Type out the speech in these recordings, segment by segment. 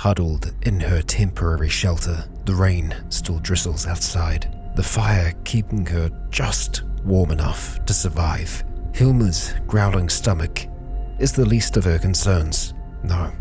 huddled in her temporary shelter. The rain still drizzles outside, the fire keeping her just warm enough to survive. Hilma's growling stomach is the least of her concerns. No,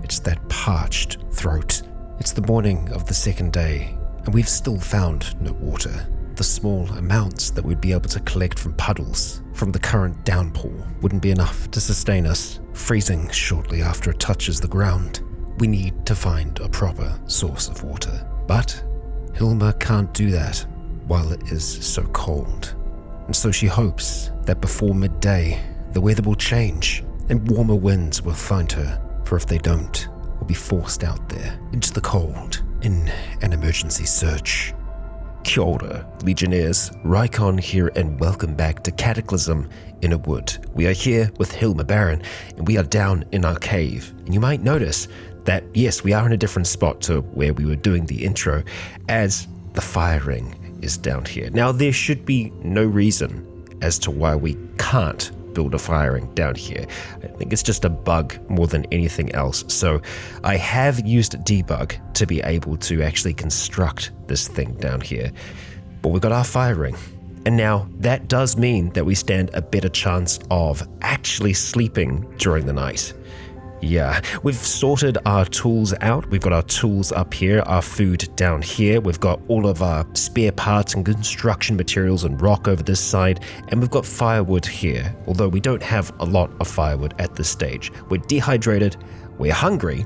it's that parched throat. It's the morning of the second day, and we've still found no water. The small amounts that we'd be able to collect from puddles from the current downpour wouldn't be enough to sustain us, freezing shortly after it touches the ground. We need to find a proper source of water. But Hilma can't do that while it is so cold. And so she hopes that before midday, the weather will change and warmer winds will find her. For if they don't, we'll be forced out there into the cold in an emergency search. Kia ora, Legionnaires, Rycon here, and welcome back to Cataclysm Innawood. We are here with Hilma Baron, and we are down in our cave. And you might notice that, yes, we are in a different spot to where we were doing the intro, as the fire ring is down here. Now, there should be no reason as to why we can't build a fire ring down here. I think it's just a bug more than anything else. So I have used debug to be able to actually construct this thing down here. But we've got our fire ring. And now that does mean that we stand a better chance of actually sleeping during the night. Yeah, we've sorted our tools out. We've got our tools up here, our food down here. We've got all of our spare parts and construction materials and rock over this side. And we've got firewood here, although we don't have a lot of firewood at this stage. We're dehydrated, we're hungry,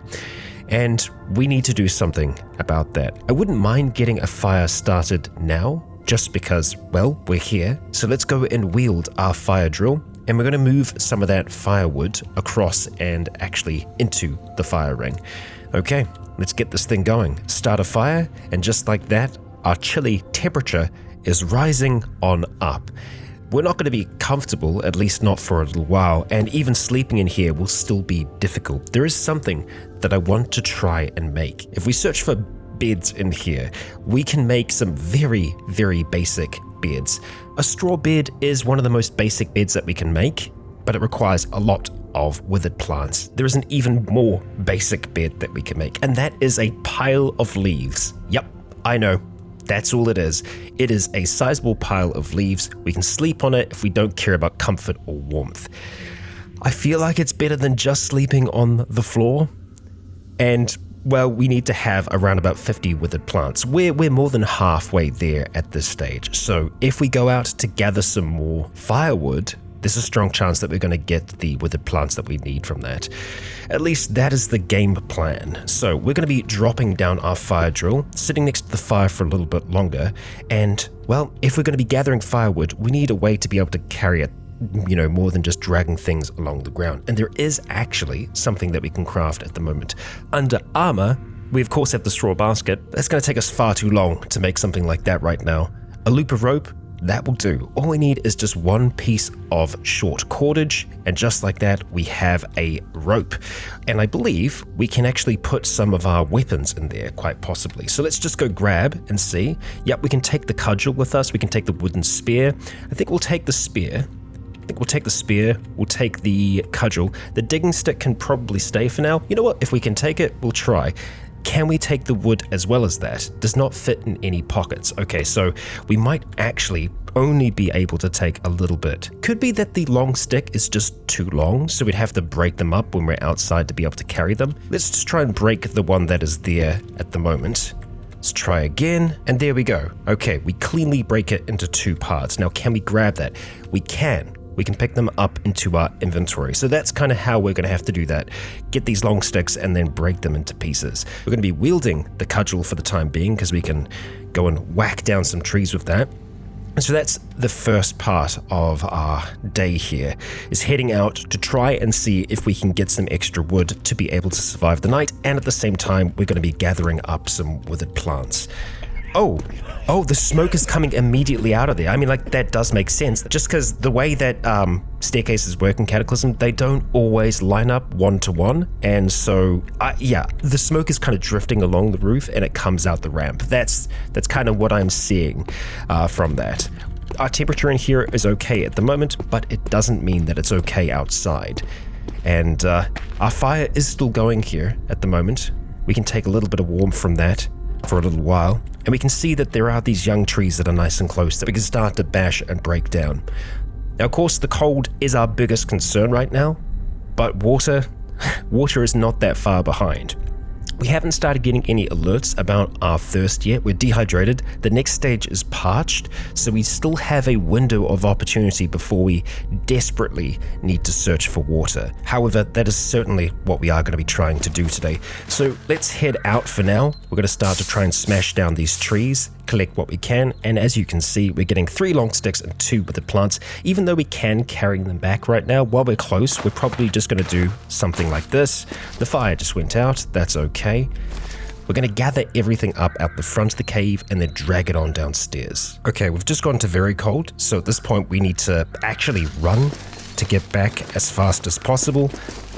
and we need to do something about that. I wouldn't mind getting a fire started now, just because, well, we're here. So let's go and wield our fire drill. And we're going to move some of that firewood across and actually into the fire ring. Okay, let's get this thing going. Start a fire, and just like that, our chilly temperature is rising on up. We're not going to be comfortable, at least not for a little while, and even sleeping in here will still be difficult. There is something that I want to try and make. If we search for beds in here, we can make some very, very basic beds. A straw bed is one of the most basic beds that we can make, but it requires a lot of withered plants. There is an even more basic bed that we can make, and that is a pile of leaves. Yep, I know. That's all it is. It is a sizable pile of leaves. We can sleep on it if we don't care about comfort or warmth. I feel like it's better than just sleeping on the floor, and well, we need to have around about 50 withered plants. We're more than halfway there at this stage. So if we go out to gather some more firewood, there's a strong chance that we're going to get the withered plants that we need from that. At least that is the game plan. So we're going to be dropping down our fire drill, sitting next to the fire for a little bit longer. And well, if we're going to be gathering firewood, we need a way to be able to carry it, you know, more than just dragging things along the ground. And there is actually something that we can craft at the moment. Under armor, we of course have the straw basket. That's going to take us far too long to make something like that right now. A loop of rope, that will do. All we need is just one piece of short cordage, and just like that, we have a rope. And I believe we can actually put some of our weapons in there, quite possibly. So let's just go grab and see. Yep, we can take the cudgel with us. We can take the wooden spear. I think we'll take the spear. We'll take the cudgel. The digging stick can probably stay for now. You know what? If we can take it, we'll try. Can we take the wood as well as that? Does not fit in any pockets. Okay, so we might actually only be able to take a little bit. Could be that the long stick is just too long, so we'd have to break them up when we're outside to be able to carry them. Let's just try and break the one that is there at the moment. Let's try again, and there we go. Okay, we cleanly break it into two parts. Now, can we grab that? We can. We can pick them up into our inventory. So that's kind of how we're going to have to do that. Get these long sticks and then break them into pieces. We're going to be wielding the cudgel for the time being because we can go and whack down some trees with that. And so that's the first part of our day here, is heading out to try and see if we can get some extra wood to be able to survive the night. And at the same time, we're going to be gathering up some withered plants. Oh, the smoke is coming immediately out of there. I mean, like, that does make sense. Just because the way that staircases work in Cataclysm, they don't always line up one-to-one. And so, yeah, the smoke is kind of drifting along the roof and it comes out the ramp. That's kind of what I'm seeing from that. Our temperature in here is okay at the moment, but it doesn't mean that it's okay outside. And our fire is still going here at the moment. we can take a little bit of warmth from that for a little while, and we can see that there are these young trees that are nice and close that we can start to bash and break down. Now, of course, the cold is our biggest concern right now, but water is not that far behind. We haven't started getting any alerts about our thirst yet. We're dehydrated. The next stage is parched, so we still have a window of opportunity before we desperately need to search for water. However, that is certainly what we are going to be trying to do today. So let's head out for now. We're going to start to try and smash down these trees, collect what we can, and as you can see, we're getting 3 long sticks and 2 withered plants. Even though we can carry them back right now, while we're close, we're probably just going to do something like this. The fire just went out. That's okay. We're going to gather everything up out the front of the cave and then drag it on downstairs. Okay, we've just gone to very cold, so at this point we need to actually run to get back as fast as possible.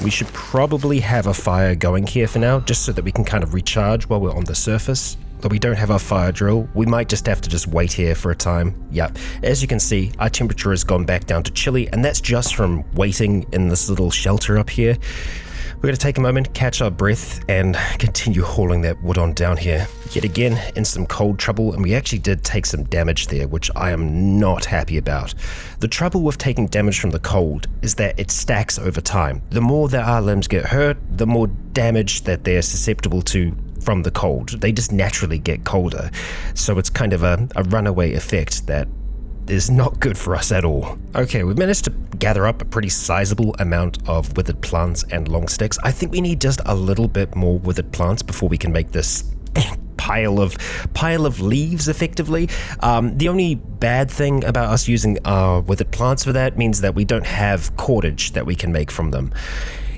We should probably have a fire going here for now, just so that we can kind of recharge while we're on the surface. Though we don't have our fire drill, we might just have to just wait here for a time. Yep, as you can see, our temperature has gone back down to chilly, and that's just from waiting in this little shelter up here. We're going to take a moment, catch our breath, and continue hauling that wood on down here. Yet again, in some cold trouble, and we actually did take some damage there, which I am not happy about. The trouble with taking damage from the cold is that it stacks over time. The more that our limbs get hurt, the more damage that they're susceptible to from the cold. They just naturally get colder. So it's kind of a runaway effect that is not good for us at all. Okay, we've managed to gather up a pretty sizable amount of withered plants and long sticks. I think we need just a little bit more withered plants before we can make this pile of leaves effectively. The only bad thing about us using our withered plants for that means that we don't have cordage that we can make from them.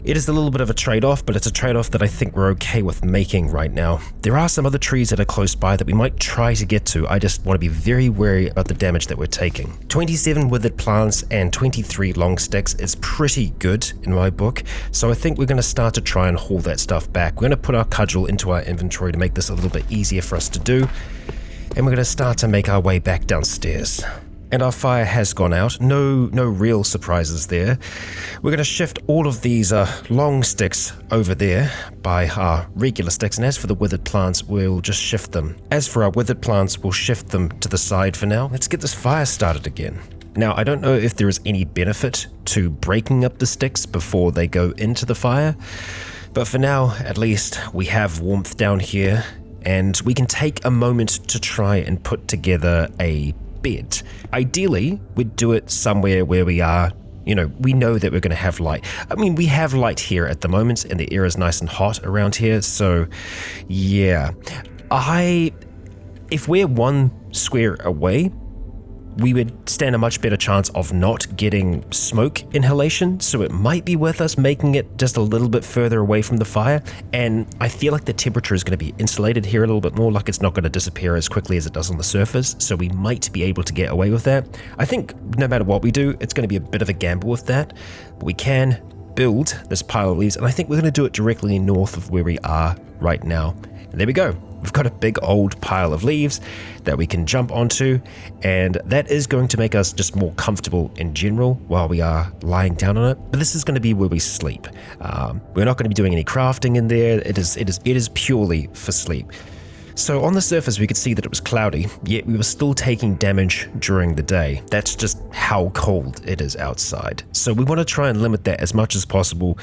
It is a little bit of a trade-off, but it's a trade-off that I think we're okay with making right now. There are some other trees that are close by that we might try to get to. I just want to be very wary about the damage that we're taking. 27 withered plants and 23 long sticks is pretty good in my book, so I think we're going to start to try and haul that stuff back. We're going to put our cudgel into our inventory to make this a little bit easier for us to do, and we're going to start to make our way back downstairs. And our fire has gone out. No real surprises there. We're going to shift all of these long sticks over there by our regular sticks, and as for the withered plants, we'll just shift them. As for our withered plants, we'll shift them to the side for now. Let's get this fire started again. Now, I don't know if there is any benefit to breaking up the sticks before they go into the fire, but for now, at least, we have warmth down here, and we can take a moment to try and put together a bed. Ideally, we'd do it somewhere where we are, we know that we're going to have light. I mean, we have light here at the moment, and the air is nice and hot around here, so yeah. If we're 1 square away, we would stand a much better chance of not getting smoke inhalation, so it might be worth us making it just a little bit further away from the fire. And I feel like the temperature is going to be insulated here a little bit more, like it's not going to disappear as quickly as it does on the surface, so we might be able to get away with that. I think no matter what we do, it's going to be a bit of a gamble with that, but we can build this pile of leaves, and I think we're going to do it directly north of where we are right now. And there we go. We've got a big old pile of leaves that we can jump onto, and that is going to make us just more comfortable in general while we are lying down on it. But this is going to be where we sleep. We're not going to be doing any crafting in there. It is purely for sleep. So on the surface, we could see that it was cloudy, yet we were still taking damage during the day. That's just how cold it is outside. So we want to try and limit that as much as possible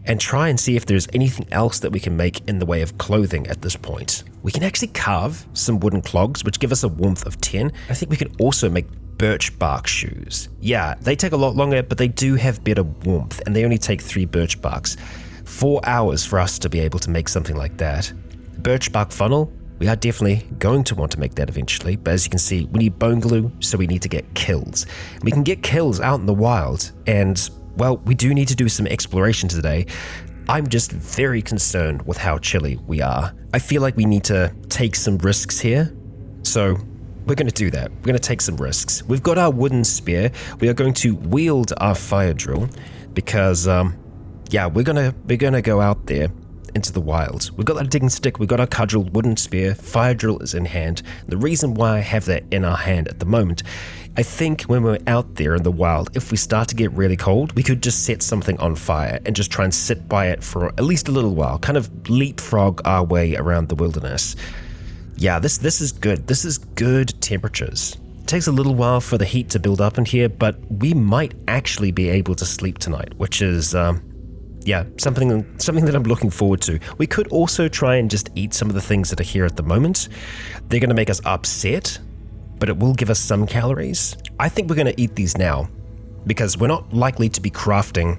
and try and see if there's anything else that we can make in the way of clothing at this point. We can actually carve some wooden clogs, which give us a warmth of 10. I think we can also make birch bark shoes. Yeah, they take a lot longer, but they do have better warmth, and they only take 3 birch barks. 4 hours for us to be able to make something like that. Birch bark funnel. We are definitely going to want to make that eventually, but as you can see, we need bone glue, so we need to get kills. We can get kills out in the wild, and, well, we do need to do some exploration today. I'm just very concerned with how chilly we are. I feel like we need to take some risks here, so we're going to do that. We're going to take some risks. We've got our wooden spear. We are going to wield our fire drill because, we're going to go out there into the wild. We've got our digging stick, we've got our cudgel, wooden spear, fire drill is in hand. The reason why I have that in our hand at the moment, I think when we're out there in the wild, if we start to get really cold, we could just set something on fire and just try and sit by it for at least a little while, kind of leapfrog our way around the wilderness. Yeah, this is good. This is good temperatures. It takes a little while for the heat to build up in here, but we might actually be able to sleep tonight, which is, something that I'm looking forward to. We could also try and just eat some of the things that are here at the moment. They're going to make us upset, but it will give us some calories. I think we're going to eat these now, because we're not likely to be crafting,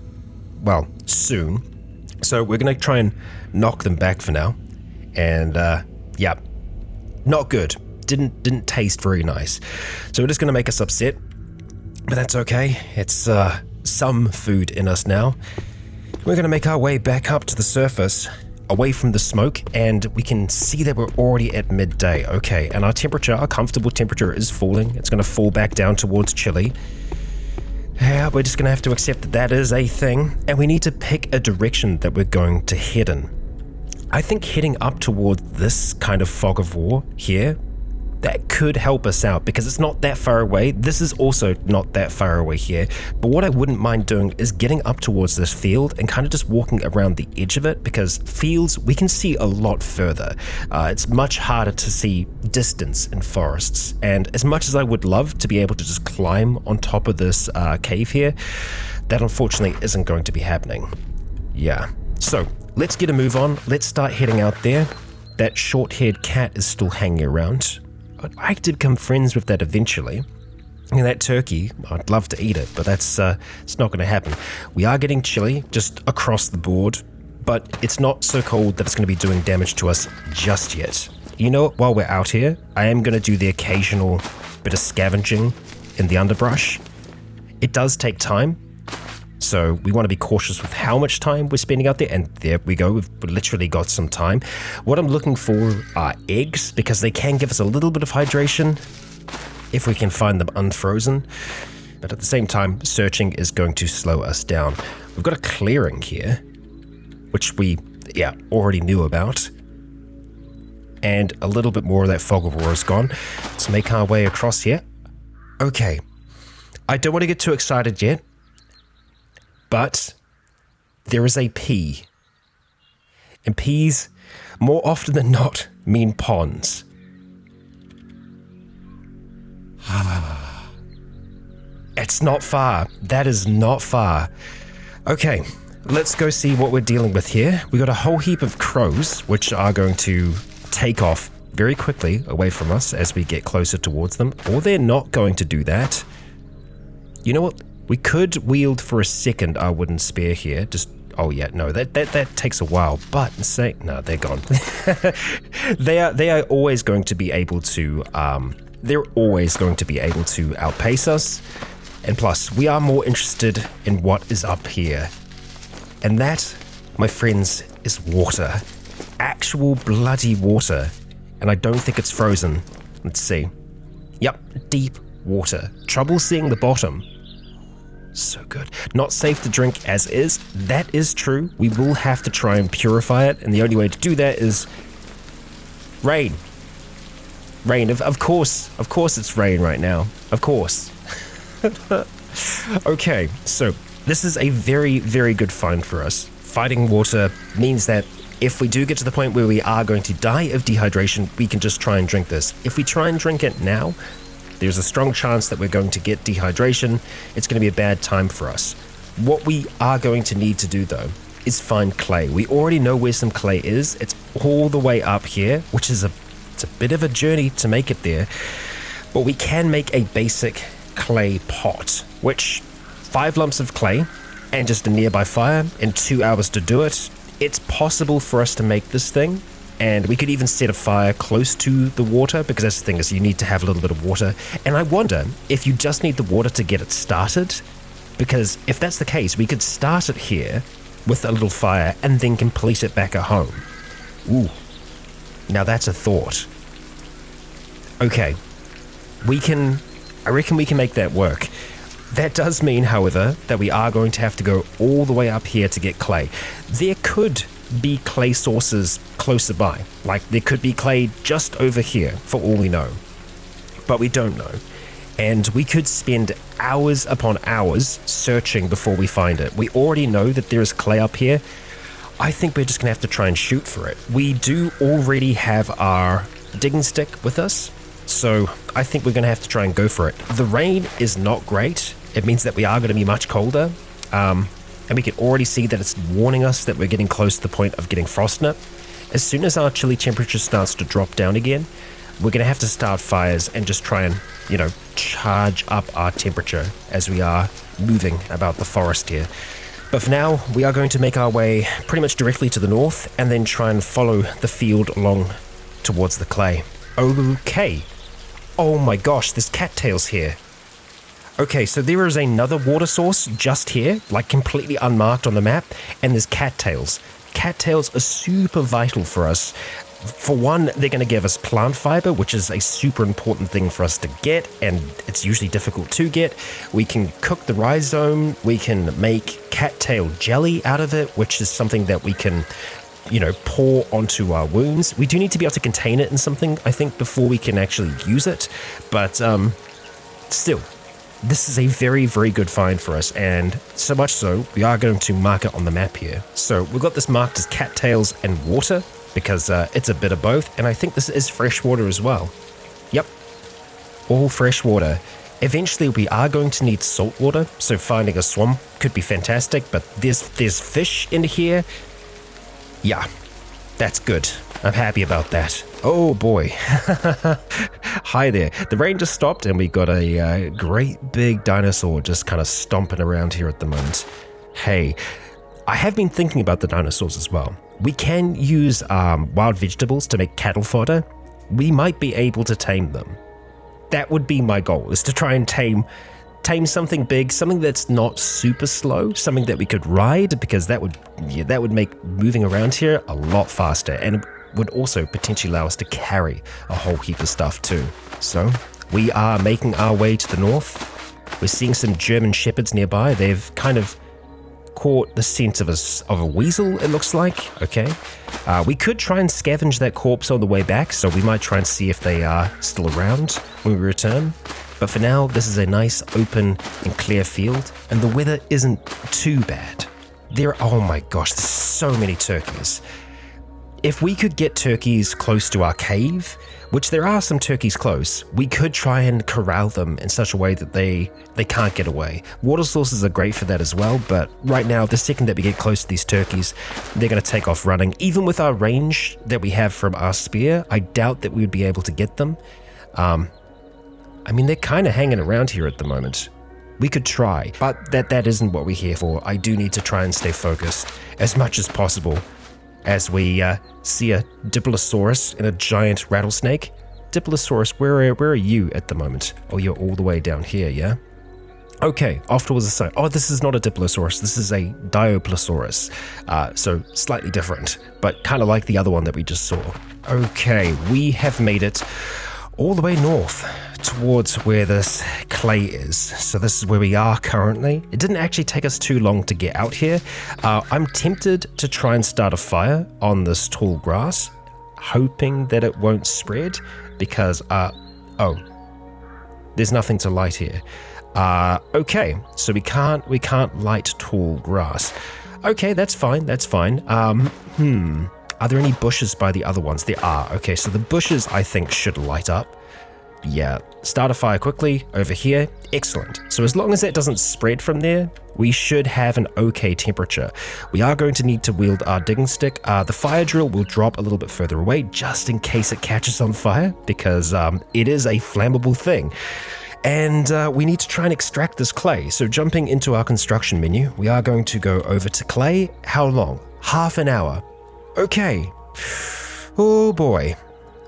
well, soon. So we're going to try and knock them back for now. And, not good. Didn't taste very nice. So it is going to make us upset, but that's okay. It's some food in us now. We're going to make our way back up to the surface, away from the smoke, and we can see that we're already at midday. Okay, and our comfortable temperature is falling. It's going to fall back down towards chilly. Yeah, we're just going to have to accept that that is a thing, and we need to pick a direction that we're going to head in. I think heading up toward this kind of fog of war here, that could help us out because it's not that far away. This is also not that far away here. But what I wouldn't mind doing is getting up towards this field and kind of just walking around the edge of it, because fields, we can see a lot further. It's much harder to see distance in forests. And as much as I would love to be able to just climb on top of this cave here, that unfortunately isn't going to be happening. Yeah. So let's get a move on. Let's start heading out there. That short-haired cat is still hanging around. I'd like to become friends with that eventually. And that turkey, I'd love to eat it, but that's it's not going to happen. We are getting chilly just across the board, but it's not so cold that it's going to be doing damage to us just yet. You know what? While we're out here, I am going to do the occasional bit of scavenging in the underbrush. It does take time, so we want to be cautious with how much time we're spending out there, and there we go, we've literally got some time. What I'm looking for are eggs, because they can give us a little bit of hydration if we can find them unfrozen, but at the same time, searching is going to slow us down. We've got a clearing here, which we, already knew about, and a little bit more of that fog of war is gone. Let's make our way across here. Okay, I don't want to get too excited yet, but there is a P. And P's, more often than not, mean ponds. It's not far. That is not far. Okay, let's go see what we're dealing with here. We got a whole heap of crows, which are going to take off very quickly away from us as we get closer towards them, or they're not going to do that. You know what? We could wield for a second our wooden spear here. That takes a while. But no, they're gone. they are always going to be able to. They're always going to be able to outpace us. And plus, we are more interested in what is up here, and that, my friends, is water. Actual bloody water. And I don't think it's frozen. Let's see. Yep, deep water. Trouble seeing the bottom. So good. Not safe to drink as is. That is true. We will have to try and purify it, and the only way to do that is rain. Rain. Of course it's rain right now. Of course. Okay, so this is a very, very good find for us. Fighting water means that if we do get to the point where we are going to die of dehydration, we can just try and drink this. If we try and drink it now, there's a strong chance that we're going to get dehydration. It's going to be a bad time for us. What we are going to need to do, though, is find clay. We already know where some clay is. It's all the way up here, which is it's a bit of a journey to make it there. But we can make a basic clay pot, which 5 lumps of clay and just a nearby fire and 2 hours to do it. It's possible for us to make this thing. And we could even set a fire close to the water, because that's the thing, is you need to have a little bit of water. And I wonder if you just need the water to get it started, because if that's the case, we could start it here with a little fire and then complete it back at home. Ooh, now that's a thought. Okay, I reckon we can make that work. That does mean, however, that we are going to have to go all the way up here to get clay. There could be clay sources closer by. Like there could be clay just over here for all we know, but we don't know. And we could spend hours upon hours searching before we find it. We already know that there is clay up here. I think we're just gonna have to try and shoot for it. We do already have our digging stick with us, so I think we're gonna have to try and go for it. The rain is not great. It means that we are gonna be much colder. And we can already see that it's warning us that we're getting close to the point of getting frostnip. As soon as our chilly temperature starts to drop down again, we're going to have to start fires and just try and, charge up our temperature as we are moving about the forest here. But for now, we are going to make our way pretty much directly to the north and then try and follow the field along towards the clay. Okay. Oh my gosh, there's cattails here. Okay, so there is another water source just here, like completely unmarked on the map, and there's cattails. Cattails are super vital for us. For one, they're going to give us plant fiber, which is a super important thing for us to get, and it's usually difficult to get. We can cook the rhizome, we can make cattail jelly out of it, which is something that we can, pour onto our wounds. We do need to be able to contain it in something, I think, before we can actually use it, but still. This is a very, very good find for us, and so much so, we are going to mark it on the map here. So we've got this marked as cattails and water, because it's a bit of both, and I think this is fresh water as well. Yep, all fresh water. Eventually we are going to need salt water, so finding a swamp could be fantastic, but there's fish in here. Yeah, that's good. I'm happy about that. Oh boy. Hi there. The rain just stopped and we got a great big dinosaur just kind of stomping around here at the moment. Hey, I have been thinking about the dinosaurs as well. We can use wild vegetables to make cattle fodder. We might be able to tame them. That would be my goal, is to try and tame something big, something that's not super slow, something that we could ride, because that would make moving around here a lot faster, and would also potentially allow us to carry a whole heap of stuff too. So we are making our way to the north. We're seeing some German shepherds nearby. They've kind of caught the scent of a weasel, it looks like. Okay. We could try and scavenge that corpse on the way back, so we might try and see if they are still around when we return. But for now, this is a nice open and clear field, and the weather isn't too bad. Oh my gosh, there's so many turkeys. If we could get turkeys close to our cave, which there are some turkeys close, we could try and corral them in such a way that they can't get away. Water sources are great for that as well, but right now, the second that we get close to these turkeys, they're going to take off running. Even with our range that we have from our spear, I doubt that we would be able to get them. They're kind of hanging around here at the moment. We could try, but that isn't what we're here for. I do need to try and stay focused as much as possible. As we see a Diplosaurus and a giant rattlesnake. Diplosaurus, where are you at the moment? Oh, you're all the way down here, yeah? Okay, off towards the side. Oh, this is not a Diplosaurus, this is a Dioplosaurus. So slightly different, but kind of like the other one that we just saw. Okay, we have made it all the way north towards where this clay is. So this is where we are currently. It didn't actually take us too long to get out here. I'm tempted to try and start a fire on this tall grass, hoping that it won't spread because, there's nothing to light here. Okay, so we can't light tall grass. Okay, that's fine. Are there any bushes by the other ones? There are. Okay, so the bushes, I think, should light up. Yeah, start a fire quickly over here. Excellent. So as long as that doesn't spread from there, we should have an okay temperature. We are going to need to wield our digging stick. The fire drill will drop a little bit further away just in case it catches on fire, because it is a flammable thing. And we need to try and extract this clay. So jumping into our construction menu, we are going to go over to clay. How long? Half an hour. Okay. Oh boy.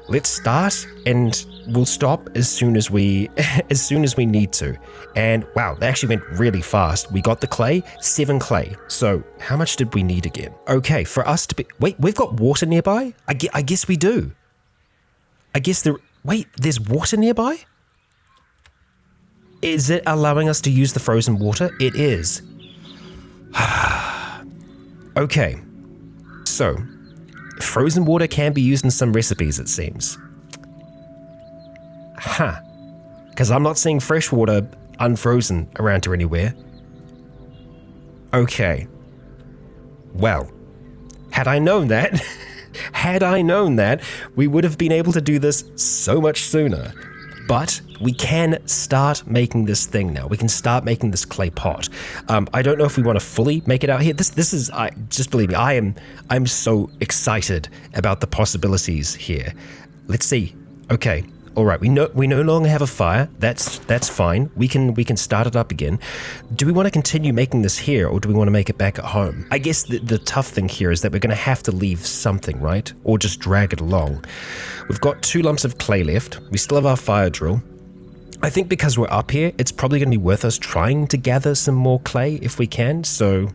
Let's start and we'll stop as soon as we need to. And wow, that actually went really fast. We got the clay, 7 clay. So how much did we need again? Okay, for us to be... Wait, we've got water nearby? I guess we do. There's water nearby? Is it allowing us to use the frozen water? It is. Okay. So, frozen water can be used in some recipes, it seems. Huh. Because I'm not seeing fresh water unfrozen around here anywhere. Okay. Well, had I known that, we would have been able to do this so much sooner. But we can start making this thing now. We can start making this clay pot. I don't know if we want to fully make it out here. This is, just believe me, I'm so excited about the possibilities here. Let's see. Okay. All right. We no longer have a fire. That's fine. We can start it up again. Do we want to continue making this here, or do we want to make it back at home? I guess the tough thing here is that we're going to have to leave something, right? Or just drag it along. We've got 2 lumps of clay left. We still have our fire drill. I think because we're up here, it's probably going to be worth us trying to gather some more clay if we can. So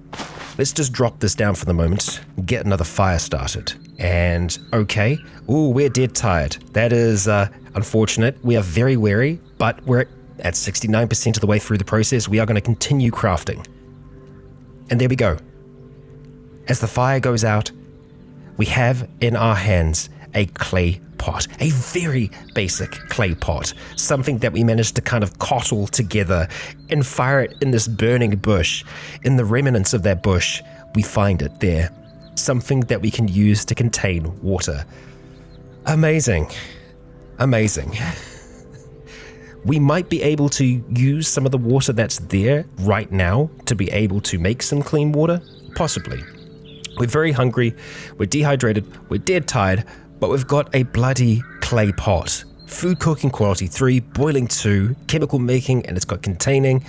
let's just drop this down for the moment, get another fire started. And okay. Ooh, we're dead tired. That is unfortunate. We are very wary, but we're at 69% of the way through the process. We are going to continue crafting. And there we go. As the fire goes out, we have in our hands a clay pot, a very basic clay pot, something that we managed to kind of cottle together and fire it in this burning bush. In the remnants of that bush, we find it there. Something that we can use to contain water. Amazing. Amazing. We might be able to use some of the water that's there right now to be able to make some clean water. Possibly. We're very hungry, we're dehydrated, we're dead tired, but we've got a bloody clay pot. Food cooking quality 3, boiling 2, chemical making, and it's got containing.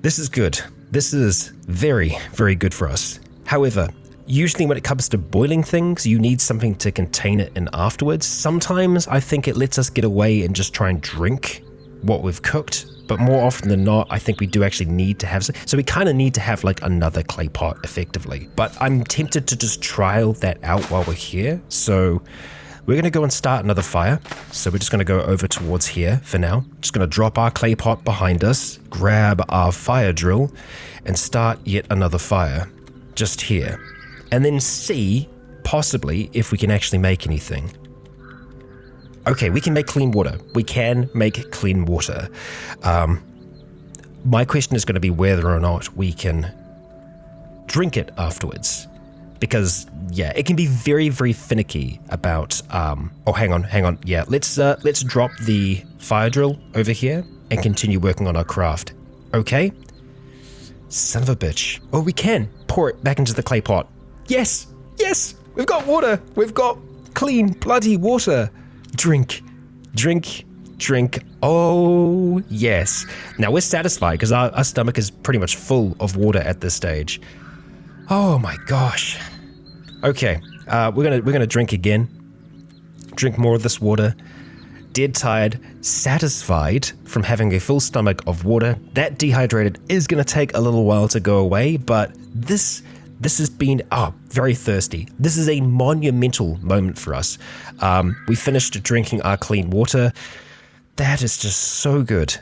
This is good. This is very, very good for us. However, usually when it comes to boiling things, you need something to contain it in afterwards. Sometimes I think it lets us get away and just try and drink what we've cooked, but more often than not, I think we do actually need to have, so we kind of need to have like another clay pot effectively. But I'm tempted to just trial that out while we're here. So we're going to go and start another fire. So we're just going to go over towards here for now. Just going to drop our clay pot behind us, grab our fire drill, and start yet another fire just here. And then see, possibly, if we can actually make anything. Okay, we can make clean water. We can make clean water. My question is going to be whether or not we can drink it afterwards. Because, yeah, it can be very, very finicky about... oh, hang on. Yeah, let's drop the fire drill over here and continue working on our craft. Okay? Son of a bitch. Oh, we can pour it back into the clay pot. Yes! We've got water! We've got clean, bloody water! Drink. Oh, yes. Now we're satisfied because our stomach is pretty much full of water at this stage. Oh my gosh. Okay, we're gonna drink again. Drink more of this water. Dead tired, satisfied from having a full stomach of water. That dehydrated is gonna take a little while to go away, but this has been, very thirsty. This is a monumental moment for us. We finished drinking our clean water. That is just so good.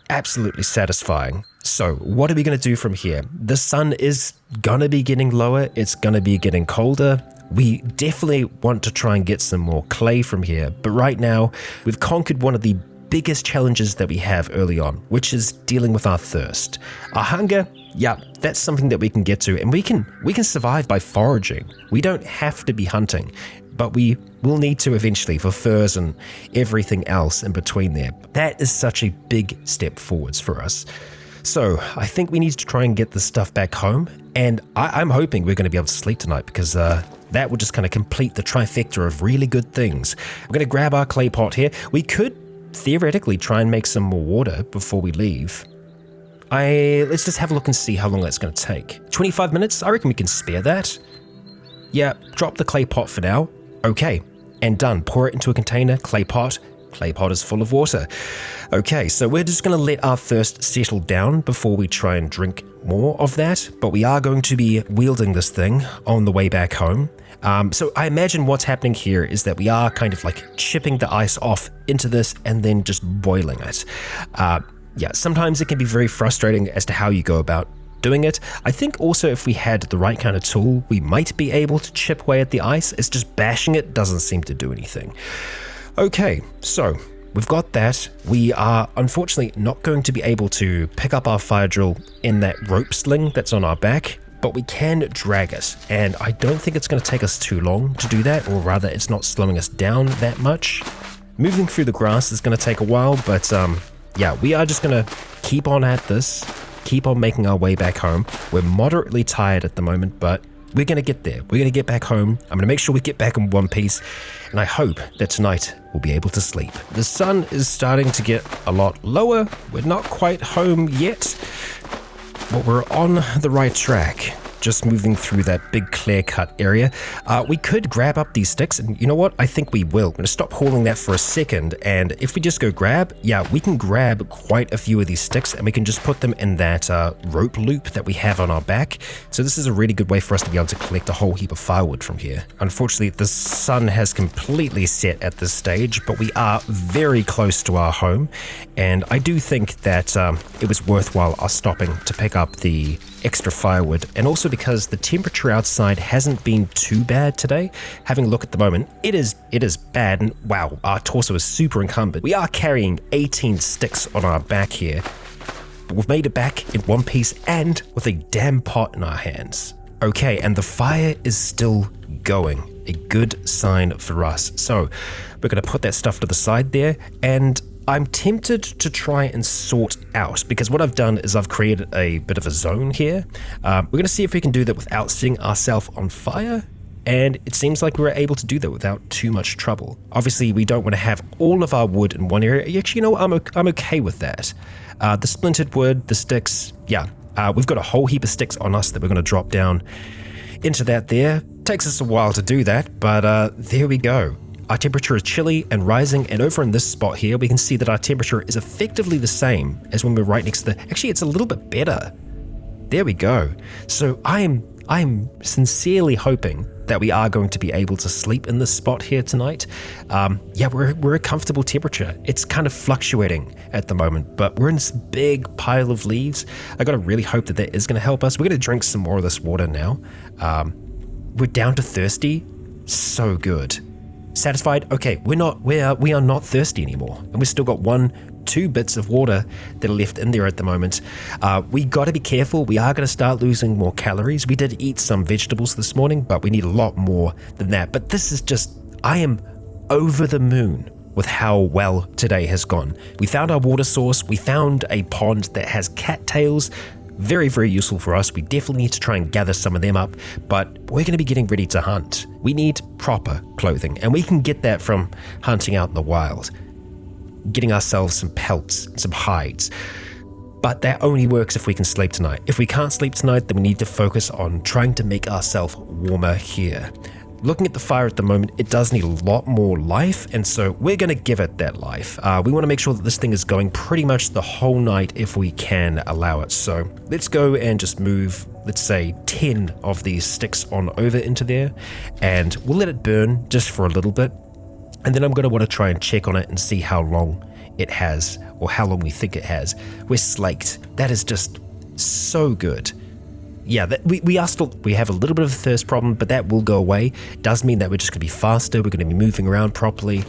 Absolutely satisfying. So what are we going to do from here? The sun is going to be getting lower. It's going to be getting colder. We definitely want to try and get some more clay from here. But right now, we've conquered one of the biggest challenges that we have early on, which is dealing with our thirst. Our hunger, yeah, that's something that we can get to, and we can survive by foraging. We don't have to be hunting, but we will need to eventually for furs and everything else in between there. That is such a big step forwards for us. So I think we need to try and get this stuff back home, and I'm hoping we're going to be able to sleep tonight because that will just kind of complete the trifecta of really good things. We're going to grab our clay pot here. We could theoretically try and make some more water before we leave. Let's just have a look and see how long that's going to take. 25 minutes? I reckon we can spare that. Yeah, drop the clay pot for now. Okay, and done. Pour it into a container, clay pot. Clay pot is full of water. Okay, so we're just going to let our thirst settle down before we try and drink more of that, but we are going to be wielding this thing on the way back home. So I imagine what's happening here is that we are kind of like chipping the ice off into this and then just boiling it. Yeah, sometimes it can be very frustrating as to how you go about doing it. I think also if we had the right kind of tool, we might be able to chip away at the ice. It's just bashing it doesn't seem to do anything. Okay, so we've got that. We are unfortunately not going to be able to pick up our fire drill in that rope sling that's on our back, but we can drag it, and I don't think it's going to take us too long to do that, or rather it's not slowing us down that much. Moving through the grass is going to take a while, but yeah, we are just going to keep on at this, keep on making our way back home. We're moderately tired at the moment, but we're going to get there. We're going to get back home. I'm going to make sure we get back in one piece, and I hope that tonight we'll be able to sleep. The sun is starting to get a lot lower. We're not quite home yet, but we're on the right track. Just moving through that big clear-cut area. We could grab up these sticks, and you know what? I think we will. I'm going to stop hauling that for a second, and if we just go grab, yeah, we can grab quite a few of these sticks, and we can just put them in that rope loop that we have on our back. So this is a really good way for us to be able to collect a whole heap of firewood from here. Unfortunately, the sun has completely set at this stage, but we are very close to our home, and I do think that it was worthwhile us stopping to pick up the extra firewood, and also because the temperature outside hasn't been too bad today. Having a look at the moment, it is bad, and wow, our torso is super encumbered. We are carrying 18 sticks on our back here, but we've made it back in one piece and with a damn pot in our hands. Okay, and the fire is still going, a good sign for us. So we're going to put that stuff to the side there, and I'm tempted to try and sort out, because what I've done is I've created a bit of a zone here. We're going to see if we can do that without setting ourselves on fire, and it seems like we were able to do that without too much trouble. Obviously, we don't want to have all of our wood in one area. Actually, you know what? I'm okay with that. The splintered wood, the sticks, yeah. We've got a whole heap of sticks on us that we're going to drop down into that there. Takes us a while to do that, but there we go. Our temperature is chilly and rising, and over in this spot here, we can see that our temperature is effectively the same as when we're right next to the... Actually, it's a little bit better. There we go. So I'm sincerely hoping that we are going to be able to sleep in this spot here tonight. Yeah, we're a comfortable temperature. It's kind of fluctuating at the moment, but we're in this big pile of leaves. I gotta really hope that that is gonna help us. We're gonna drink some more of this water now. We're down to thirsty. So good. Satisfied? Okay, we are not thirsty anymore, and we've still got 1-2 bits of water that are left in there at the moment. We got to be careful. We are going to start losing more calories. We did eat some vegetables this morning, but we need a lot more than that. But this is just, I am over the moon with how well today has gone. We found our water source. We found a pond that has cattails. Very, very useful for us. We definitely need to try and gather some of them up, but we're going to be getting ready to hunt. We need proper clothing, and we can get that from hunting out in the wild, getting ourselves some pelts, some hides. But that only works if we can sleep tonight. If we can't sleep tonight, then we need to focus on trying to make ourselves warmer here. Looking at the fire at the moment, it does need a lot more life, and so we're going to give it that life. We want to make sure that this thing is going pretty much the whole night if we can allow it. So let's go and just move, let's say, 10 of these sticks on over into there, and we'll let it burn just for a little bit, and then I'm going to want to try and check on it and see how long it has, or how long we think it has. We're slaked. That is just so good. Yeah, we have a little bit of a thirst problem, but that will go away. It does mean that we're just going to be faster, we're going to be moving around properly.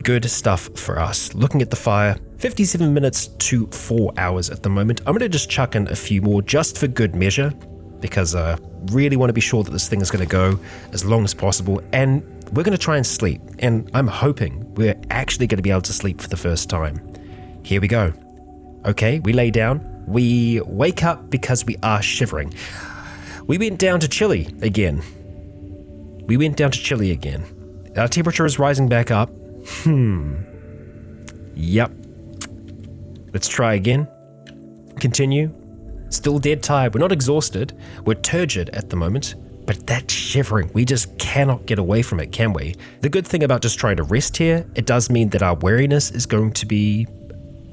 Good stuff for us. Looking at the fire, 57 minutes to 4 hours at the moment. I'm going to just chuck in a few more just for good measure, because I really want to be sure that this thing is going to go as long as possible, and we're going to try and sleep, and I'm hoping we're actually going to be able to sleep for the first time. Here we go. Okay, we lay down. We wake up because we are shivering. We went down to chilly again. Our temperature is rising back up. Yep. Let's try again. Continue. Still dead tired. We're not exhausted. We're turgid at the moment. But that shivering, we just cannot get away from it, can we? The good thing about just trying to rest here, it does mean that our wariness is going to be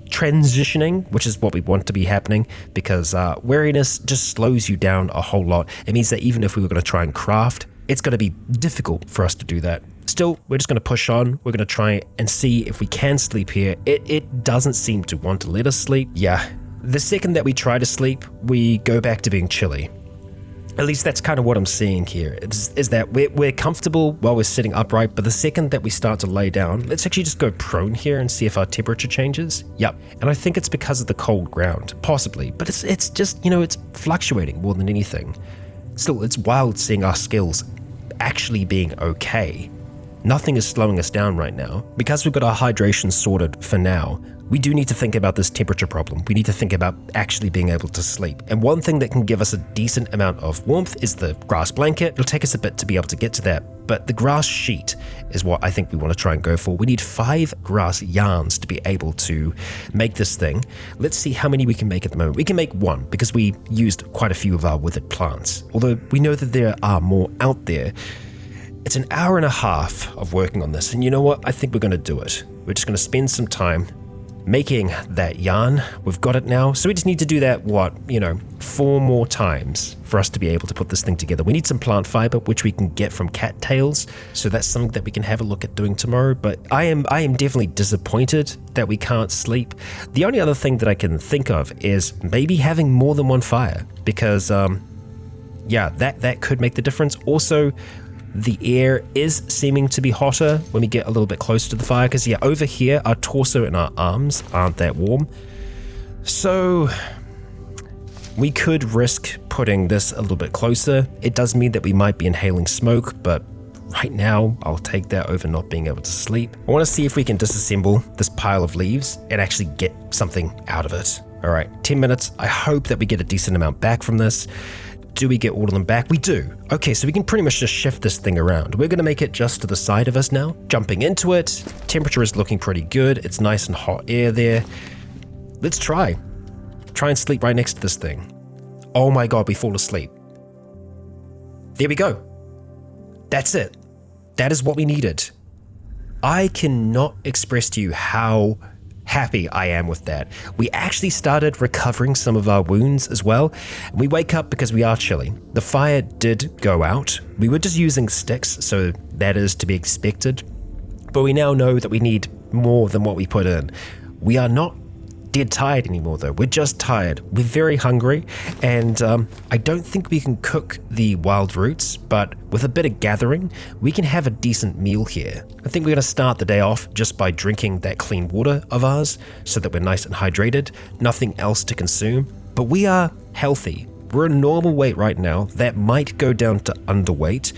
transitioning, which is what we want to be happening, because wariness just slows you down a whole lot. It means that even if we were going to try and craft, it's going to be difficult for us to do that. Still, we're just going to push on. We're going to try and see if we can sleep here. It doesn't seem to want to let us sleep. Yeah, The second that we try to sleep, we go back to being chilly. At least that's kind of what I'm seeing here, is that we're comfortable while we're sitting upright, but the second that we start to lay down, let's actually just go prone here and see if our temperature changes. Yep, and I think it's because of the cold ground, possibly, but it's just, it's fluctuating more than anything. Still, it's wild seeing our skills actually being okay. Nothing is slowing us down right now. Because we've got our hydration sorted for now, we do need to think about this temperature problem. We need to think about actually being able to sleep. And one thing that can give us a decent amount of warmth is the grass blanket. It'll take us a bit to be able to get to that, but the grass sheet is what I think we want to try and go for. We need 5 grass yarns to be able to make this thing. Let's see how many we can make at the moment. We can make 1 because we used quite a few of our withered plants. Although we know that there are more out there. It's an hour and a half of working on this, and you know what? I think we're going to do it. We're just going to spend some time making that yarn. We've got it now, so we just need to do that, 4 more times for us to be able to put this thing together. We need some plant fiber, which we can get from cattails, so that's something that we can have a look at doing tomorrow, but I am definitely disappointed that we can't sleep. The only other thing that I can think of is maybe having more than one fire, because, that could make the difference. Also, the air is seeming to be hotter when we get a little bit closer to the fire, because over here, our torso and our arms aren't that warm. So we could risk putting this a little bit closer. It does mean that we might be inhaling smoke, but right now, I'll take that over not being able to sleep. I want to see if we can disassemble this pile of leaves and actually get something out of it. All right, 10 minutes. I hope that we get a decent amount back from this. Do we get all of them back? We do. Okay, so we can pretty much just shift this thing around. We're going to make it just to the side of us now. Jumping into it. Temperature is looking pretty good. It's nice and hot air there. Let's try. Try and sleep right next to this thing. Oh my god, we fall asleep. There we go. That's it. That is what we needed. I cannot express to you how happy I am with that. We actually started recovering some of our wounds as well. We wake up because we are chilly. The fire did go out. We were just using sticks, so that is to be expected. But we now know that we need more than what we put in. We are not dead tired anymore though. We're just tired. We're very hungry, and I don't think we can cook the wild roots, but with a bit of gathering, we can have a decent meal here. I think we're going to start the day off just by drinking that clean water of ours so that we're nice and hydrated. Nothing else to consume, but we are healthy. We're a normal weight right now. That might go down to underweight.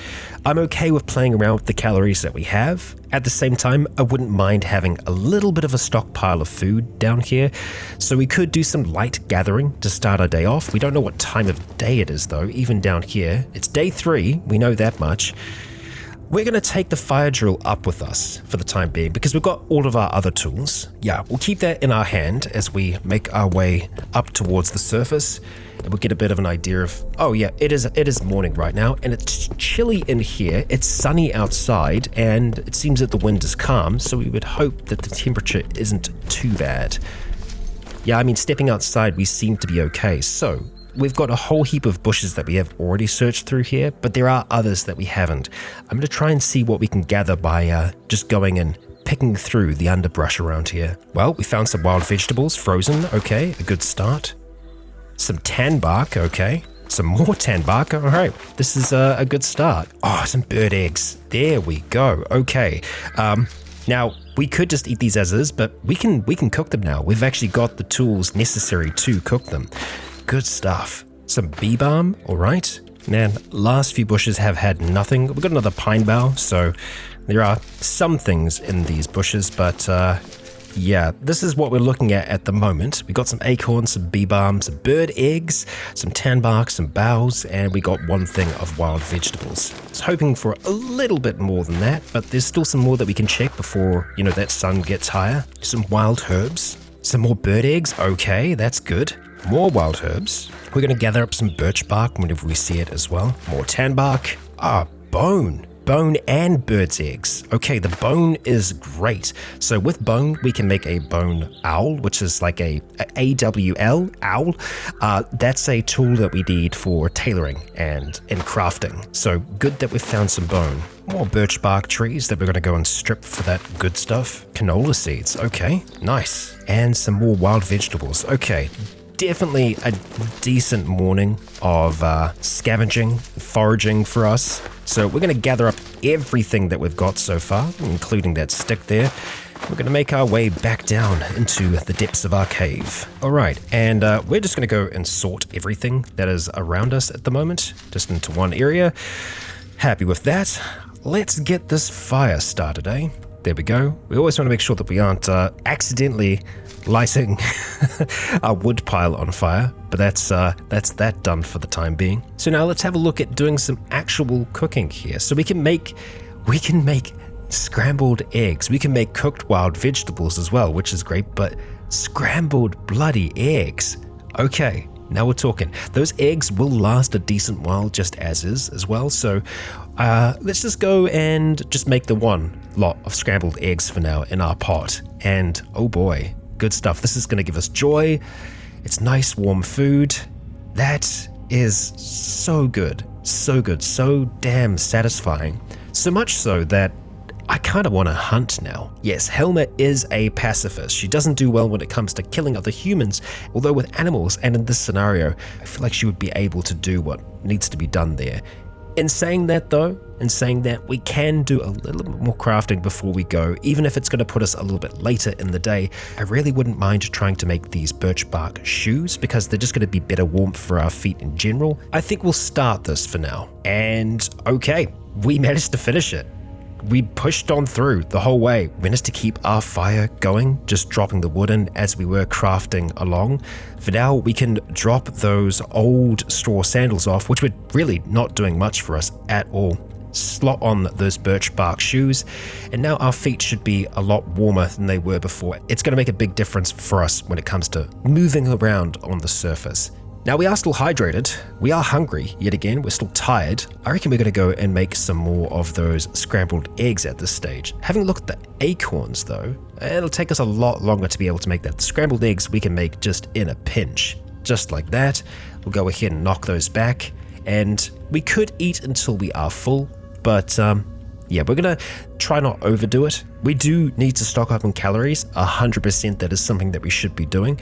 I'm okay with playing around with the calories that we have. At the same time, I wouldn't mind having a little bit of a stockpile of food down here. So we could do some light gathering to start our day off. We don't know what time of day it is though, even down here. It's day 3, we know that much. We're going to take the fire drill up with us for the time being because we've got all of our other tools. Yeah, we'll keep that in our hand as we make our way up towards the surface. And we'll get a bit of an idea of, oh yeah, it is morning right now, and it's chilly in here. It's sunny outside, and it seems that the wind is calm, so we would hope that the temperature isn't too bad. Yeah, I mean, stepping outside, we seem to be okay. So we've got a whole heap of bushes that we have already searched through here, but there are others that we haven't. I'm going to try and see what we can gather by just going and picking through the underbrush around here. Well, we found some wild vegetables, frozen, okay, a good start. Some tan bark, okay. Some more tan bark, all right. This is a good start. Oh, some bird eggs. There we go, okay. Now, we could just eat these as is, but we can cook them now. We've actually got the tools necessary to cook them. Good stuff. Some bee balm, all right. Man, last few bushes have had nothing. We've got another pine bough, so there are some things in these bushes, but yeah, this is what we're looking at the moment. We got some acorns, some bee balm, some bird eggs, some tan bark, some boughs, and we got one thing of wild vegetables. I was hoping for a little bit more than that, but there's still some more that we can check before, that sun gets higher. Some wild herbs, some more bird eggs. Okay, that's good. More wild herbs. We're going to gather up some birch bark whenever we see it as well. More tan bark. Bone. Bone and bird's eggs. Okay, the bone is great. So with bone, we can make a bone owl, which is like a AWL, owl. That's a tool that we need for tailoring and crafting. So good that we've found some bone. More birch bark trees that we're going to go and strip for that good stuff. Canola seeds. Okay, nice. And some more wild vegetables. Okay. definitely a decent morning of scavenging, foraging for us. So we're going to gather up everything that we've got so far, including that stick there. We're going to make our way back down into the depths of our cave. All right, and we're just going to go and sort everything that is around us at the moment, just into one area. Happy with that. Let's get this fire started, eh? There we go. We always want to make sure that we aren't accidentally lighting our wood pile on fire, but that's that done for the time being. So now let's have a look at doing some actual cooking here. So we can make scrambled eggs. We can make cooked wild vegetables as well, which is great, but scrambled bloody eggs. Okay, now we're talking. Those eggs will last a decent while just as well. So let's just go and just make the one lot of scrambled eggs for now in our pot. And oh boy, good stuff. This is going to give us joy. It's nice warm food. That is so good, so damn satisfying. So much so that I kind of want to hunt now. Yes, Hilma is a pacifist. She doesn't do well when it comes to killing other humans, although with animals, and in this scenario, I feel like she would be able to do what needs to be done there. In saying that though, we can do a little bit more crafting before we go, even if it's going to put us a little bit later in the day. I really wouldn't mind trying to make these birch bark shoes because they're just going to be better warmth for our feet in general. I think we'll start this for now. And okay, we managed to finish it. We pushed on through the whole way. We managed to keep our fire going, just dropping the wood in as we were crafting along. For now, we can drop those old straw sandals off, which were really not doing much for us at all. Slot on those birch bark shoes, and now our feet should be a lot warmer than they were before. It's going to make a big difference for us when it comes to moving around on the surface. Now we are still hydrated, we are hungry yet again, we're still tired. I reckon we're going to go and make some more of those scrambled eggs at this stage. Having looked at the acorns though, it'll take us a lot longer to be able to make that. The scrambled eggs we can make just in a pinch. Just like that, we'll go ahead and knock those back, and we could eat until we are full, but yeah, we're going to try not overdo it. We do need to stock up on calories, 100% that is something that we should be doing.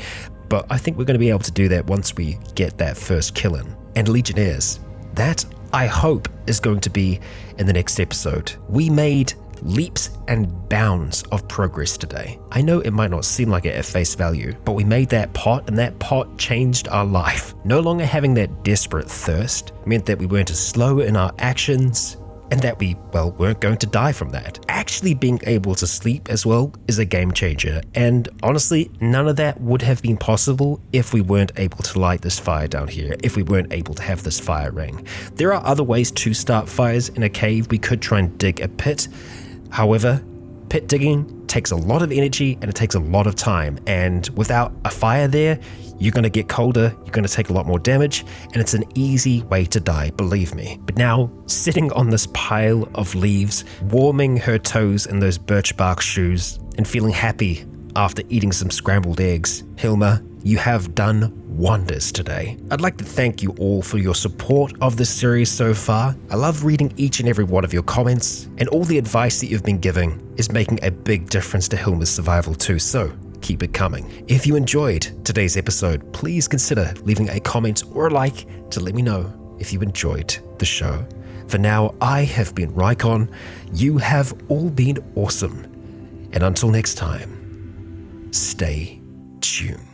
But I think we're going to be able to do that once we get that first kill in. And Legionnaires, that I hope is going to be in the next episode. We made leaps and bounds of progress today. I know it might not seem like it at face value, but we made that pot, and that pot changed our life. No longer having that desperate thirst meant that we weren't as slow in our actions, and that we, well, weren't going to die from that. Actually being able to sleep as well is a game changer, and honestly, none of that would have been possible if we weren't able to light this fire down here, if we weren't able to have this fire ring. There are other ways to start fires in a cave. We could try and dig a pit. However, pit digging takes a lot of energy and it takes a lot of time, and without a fire there, you're going to get colder, you're going to take a lot more damage, and it's an easy way to die, believe me. But now, sitting on this pile of leaves, warming her toes in those birch bark shoes, and feeling happy after eating some scrambled eggs, Hilma, you have done wonders today. I'd like to thank you all for your support of this series so far. I love reading each and every one of your comments, and all the advice that you've been giving is making a big difference to Hilma's survival too, so keep it coming. If you enjoyed today's episode, please consider leaving a comment or a like to let me know if you enjoyed the show. For now, I have been Rycon. You have all been awesome. And until next time, stay tuned.